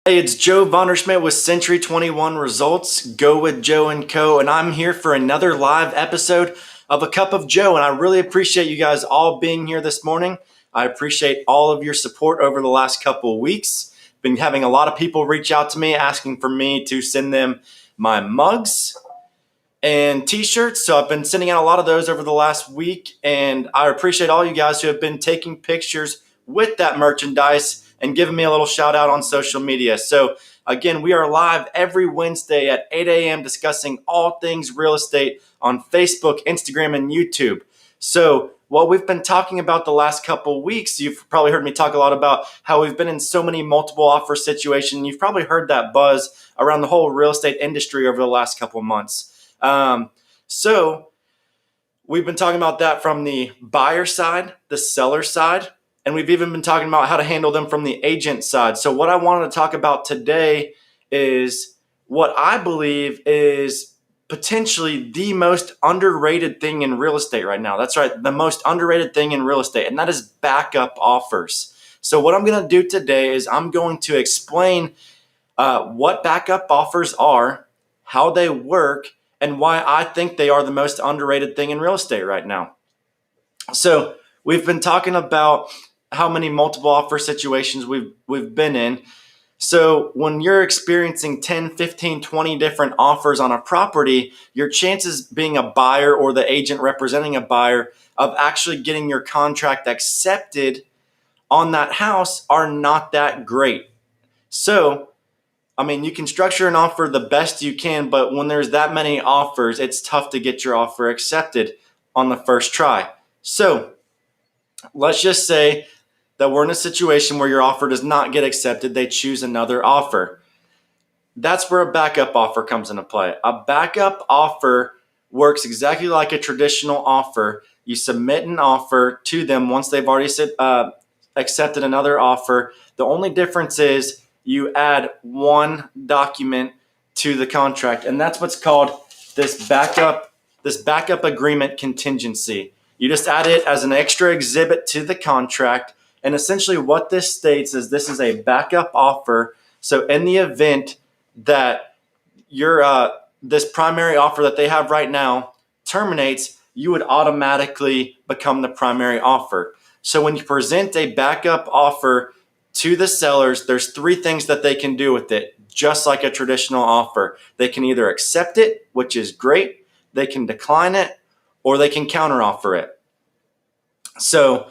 Hey, it's Joe Vonderschmidt with Century 21 Results. Go with Joe and Co. And I'm here for another live episode of A Cup of Joe. And I really appreciate you guys all being here this morning. I appreciate all of your support over the last couple of weeks. Been having a lot of people reach out to me asking for me to send them my mugs and t-shirts. So I've been sending out a lot of those over the last week. And I appreciate all you guys who have been taking pictures with that merchandise and giving me a little shout out on social media. So again, we are live every Wednesday at 8 a.m. discussing all things real estate on Facebook, Instagram, and YouTube. So what we've been talking about the last couple of weeks, you've probably heard me talk a lot about how we've been in so many multiple offer situations. You've probably heard that buzz around the whole real estate industry over the last couple of months. So we've been talking about that from the buyer side, the seller side, and we've even been talking about how to handle them from the agent side. So what I wanted to talk about today is what I believe is potentially the most underrated thing in real estate right now. That's right, the most underrated thing in real estate, and that is backup offers. So what I'm going to do today is I'm going to explain what backup offers are, how they work, and why I think they are the most underrated thing in real estate right now. So we've been talking about how many multiple offer situations we've been in. So when you're experiencing 10, 15, 20 different offers on a property, your chances being a buyer or the agent representing a buyer of actually getting your contract accepted on that house are not that great. So you can structure an offer the best you can, but when there's that many offers, it's tough to get your offer accepted on the first try. So let's just say that we're in a situation where your offer does not get accepted. They choose another offer. That's where a backup offer comes into play. A backup offer works exactly like a traditional offer. You submit an offer to them once they've already accepted another offer. The only difference is you add one document to the contract, and that's what's called this backup agreement contingency. You just add it as an extra exhibit to the contract, and essentially what this states is this is a backup offer. So in the event that your this primary offer that they have right now terminates, you would automatically become the primary offer. So when you present a backup offer to the sellers, there's three things that they can do with it, just like a traditional offer. They can either accept it, which is great, they can decline it, or they can counteroffer it. So,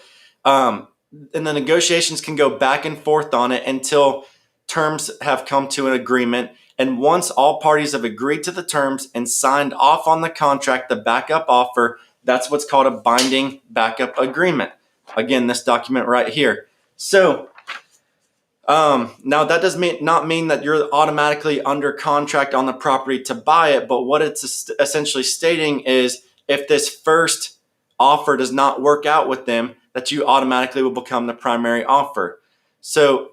and the negotiations can go back and forth on it until terms have come to an agreement. And once all parties have agreed to the terms and signed off on the contract, the backup offer, that's what's called a binding backup agreement. Again, this document right here. So now that does not mean that you're automatically under contract on the property to buy it, but what it's essentially stating is if this first offer does not work out with them, that you automatically will become the primary offer. So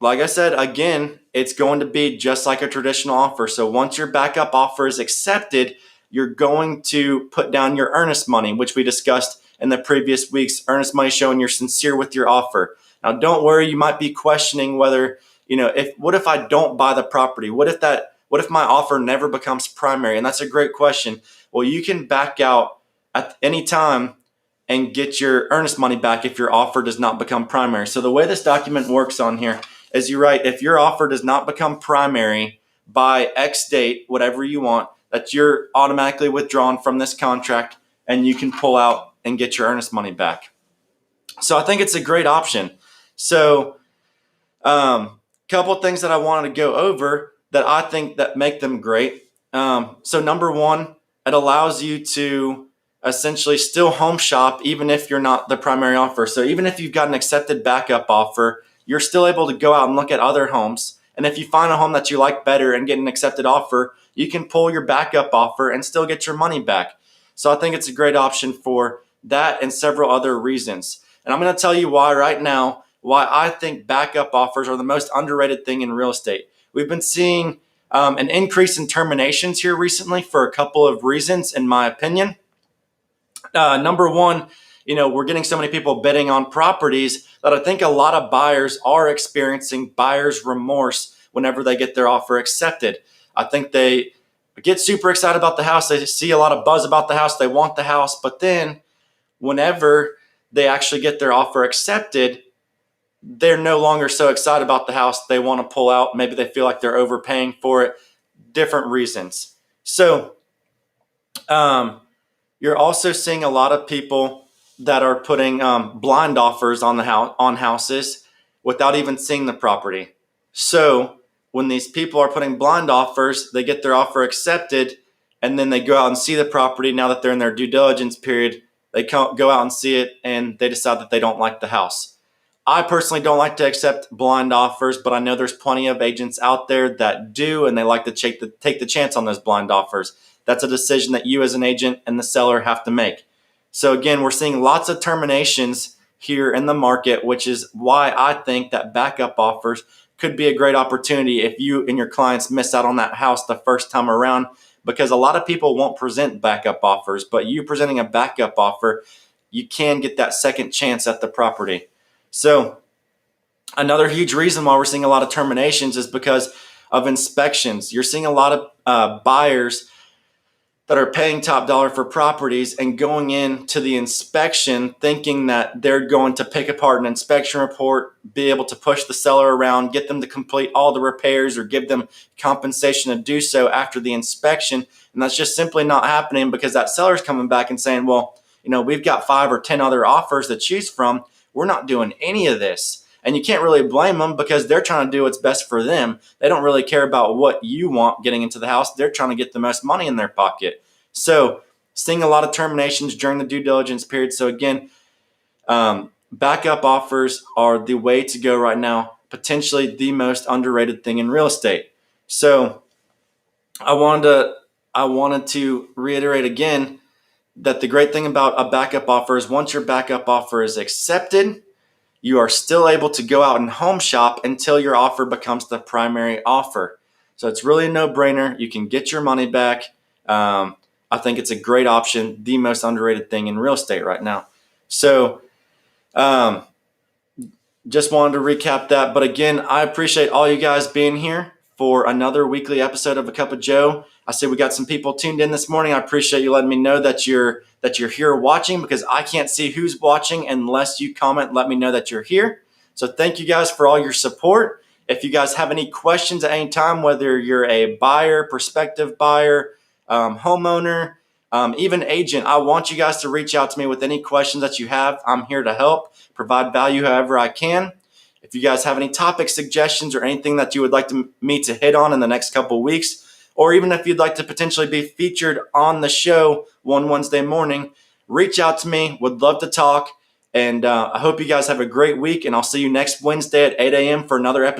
like I said, again, it's going to be just like a traditional offer. So once your backup offer is accepted, you're going to put down your earnest money, which we discussed in the previous weeks. Earnest money showing you're sincere with your offer. Now, don't worry. You might be questioning whether, what if I don't buy the property? What if my offer never becomes primary? And that's a great question. Well, you can back out at any time and get your earnest money back if your offer does not become primary. So the way this document works on here is you write, if your offer does not become primary by X date, whatever you want, that you're automatically withdrawn from this contract and you can pull out and get your earnest money back. So I think it's a great option. So couple of things that I wanted to go over that I think that make them great. So number one, it allows you to essentially still home shop even if you're not the primary offer. So even if you've got an accepted backup offer, you're still able to go out and look at other homes. And if you find a home that you like better and get an accepted offer, you can pull your backup offer and still get your money back. So I think it's a great option for that and several other reasons. And I'm going to tell you why right now, why I think backup offers are the most underrated thing in real estate. We've been seeing an increase in terminations here recently for a couple of reasons, in my opinion. Number one, we're getting so many people bidding on properties that I think a lot of buyers are experiencing buyer's remorse whenever they get their offer accepted. I think they get super excited about the house. They see a lot of buzz about the house. They want the house. But then whenever they actually get their offer accepted, they're no longer so excited about the house. They want to pull out. Maybe they feel like they're overpaying for it. Different reasons. So you're also seeing a lot of people that are putting blind offers on houses without even seeing the property. So when these people are putting blind offers, they get their offer accepted, and then they go out and see the property. Now that they're in their due diligence period, they go out and see it, and they decide that they don't like the house. I personally don't like to accept blind offers, but I know there's plenty of agents out there that do, and they like to take the chance on those blind offers. That's a decision that you as an agent and the seller have to make. So again, we're seeing lots of terminations here in the market, which is why I think that backup offers could be a great opportunity if you and your clients miss out on that house the first time around, because a lot of people won't present backup offers, but you presenting a backup offer, you can get that second chance at the property. So another huge reason why we're seeing a lot of terminations is because of inspections. You're seeing a lot of buyers that are paying top dollar for properties and going into the inspection thinking that they're going to pick apart an inspection report, be able to push the seller around, get them to complete all the repairs or give them compensation to do so after the inspection. And that's just simply not happening, because that seller's coming back and saying, well, we've got 5 or 10 other offers to choose from. We're not doing any of this. And you can't really blame them, because they're trying to do what's best for them. They don't really care about what you want getting into the house. They're trying to get the most money in their pocket. So seeing a lot of terminations during the due diligence period. So again, backup offers are the way to go right now, potentially the most underrated thing in real estate. So I wanted to reiterate again that the great thing about a backup offer is once your backup offer is accepted, you are still able to go out and home shop until your offer becomes the primary offer. So it's really a no-brainer. You can get your money back. I think it's a great option, the most underrated thing in real estate right now. So just wanted to recap that. But again, I appreciate all you guys being here for another weekly episode of A Cup of Joe. I see we got some people tuned in this morning. I appreciate you letting me know that you're here watching, because I can't see who's watching unless you comment, let me know that you're here. So thank you guys for all your support. If you guys have any questions at any time, whether you're a buyer, prospective buyer, homeowner, even agent, I want you guys to reach out to me with any questions that you have. I'm here to help, provide value however I can. If you guys have any topic suggestions or anything that you would like me to hit on in the next couple of weeks, or even if you'd like to potentially be featured on the show one Wednesday morning, reach out to me. Would love to talk. And I hope you guys have a great week, and I'll see you next Wednesday at 8 a.m. for another episode.